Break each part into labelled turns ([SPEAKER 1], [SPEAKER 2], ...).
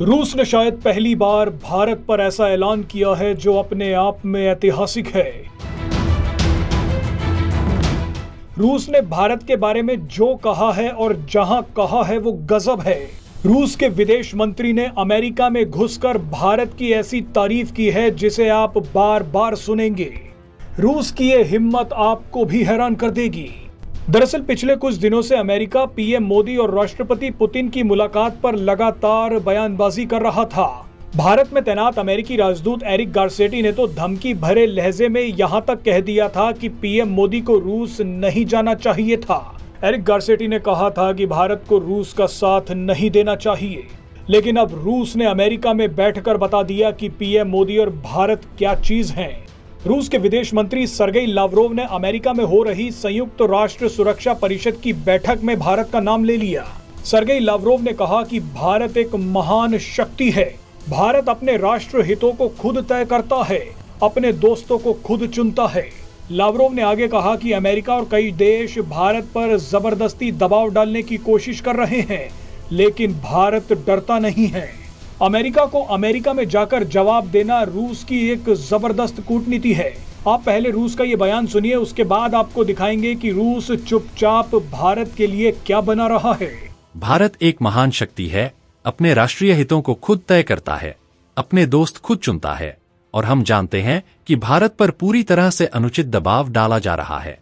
[SPEAKER 1] रूस ने शायद पहली बार भारत पर ऐसा ऐलान किया है जो अपने आप में ऐतिहासिक है। रूस ने भारत के बारे में जो कहा है और जहां कहा है वो गजब है। रूस के विदेश मंत्री ने अमेरिका में घुसकर भारत की ऐसी तारीफ की है जिसे आप बार बार सुनेंगे। रूस की ये हिम्मत आपको भी हैरान कर देगी। दरअसल पिछले कुछ दिनों से अमेरिका पीएम मोदी और राष्ट्रपति पुतिन की मुलाकात पर लगातार बयानबाजी कर रहा था। भारत में तैनात अमेरिकी राजदूत एरिक गारसेटी ने तो धमकी भरे लहजे में यहां तक कह दिया था कि पीएम मोदी को रूस नहीं जाना चाहिए था। एरिक गारसेटी ने कहा था कि भारत को रूस का साथ नहीं देना चाहिए, लेकिन अब रूस ने अमेरिका में बैठकर बता दिया कि पीएम मोदी और भारत क्या चीज हैं। रूस के विदेश मंत्री सरगेई लावरोव ने अमेरिका में हो रही संयुक्त राष्ट्र सुरक्षा परिषद की बैठक में भारत का नाम ले लिया। सरगेई लावरोव ने कहा कि भारत एक महान शक्ति है। भारत अपने राष्ट्र हितों को खुद तय करता है, अपने दोस्तों को खुद चुनता है। लावरोव ने आगे कहा कि अमेरिका और कई देश भारत पर जबरदस्ती दबाव डालने की कोशिश कर रहे हैं, लेकिन भारत डरता नहीं है। अमेरिका को अमेरिका में जाकर जवाब देना रूस की एक जबरदस्त कूटनीति है। आप पहले रूस का ये बयान सुनिए, उसके बाद आपको दिखाएंगे कि रूस चुपचाप भारत के लिए क्या बना रहा है।
[SPEAKER 2] भारत एक महान शक्ति है, अपने राष्ट्रीय हितों को खुद तय करता है, अपने दोस्त खुद चुनता है, और हम जानते हैं कि भारत पर पूरी तरह से अनुचित दबाव डाला जा रहा है।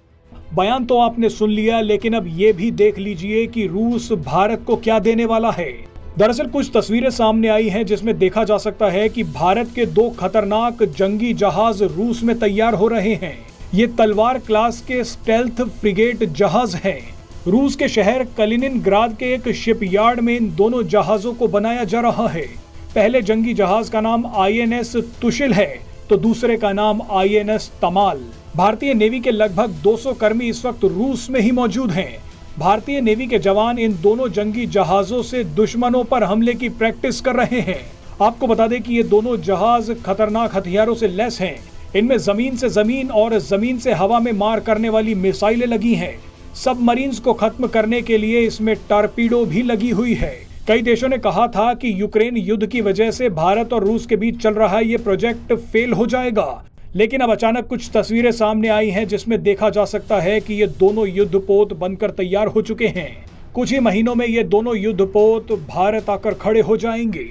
[SPEAKER 1] बयान तो आपने सुन लिया, लेकिन अब ये भी देख लीजिए कि रूस भारत को क्या देने वाला है। दरअसल कुछ तस्वीरें सामने आई हैं जिसमें देखा जा सकता है कि भारत के 2 खतरनाक जंगी जहाज रूस में तैयार हो रहे हैं। ये तलवार क्लास के स्टेल्थ फ्रिगेट जहाज हैं। रूस के शहर कलिनिनग्राद के एक शिपयार्ड में इन दोनों जहाजों को बनाया जा रहा है। पहले जंगी जहाज का नाम INS तुशिल है तो दूसरे का नाम INS तमाल। भारतीय नेवी के लगभग 200 कर्मी इस वक्त रूस में ही मौजूद हैं। भारतीय नेवी के जवान इन दोनों जंगी जहाजों से दुश्मनों पर हमले की प्रैक्टिस कर रहे हैं। आपको बता दें कि ये दोनों जहाज खतरनाक हथियारों से लैस हैं। इनमें जमीन से जमीन और जमीन से हवा में मार करने वाली मिसाइलें लगी हैं। सबमरीन्स को खत्म करने के लिए इसमें टॉर्पीडो भी लगी हुई है। कई देशों ने कहा था कि यूक्रेन युद्ध की वजह से भारत और रूस के बीच चल रहा ये प्रोजेक्ट फेल हो जाएगा, लेकिन अब अचानक कुछ तस्वीरें सामने आई हैं जिसमें देखा जा सकता है कि ये दोनों युद्धपोत बनकर तैयार हो चुके हैं। कुछ ही महीनों में ये दोनों युद्धपोत भारत आकर खड़े हो जाएंगे।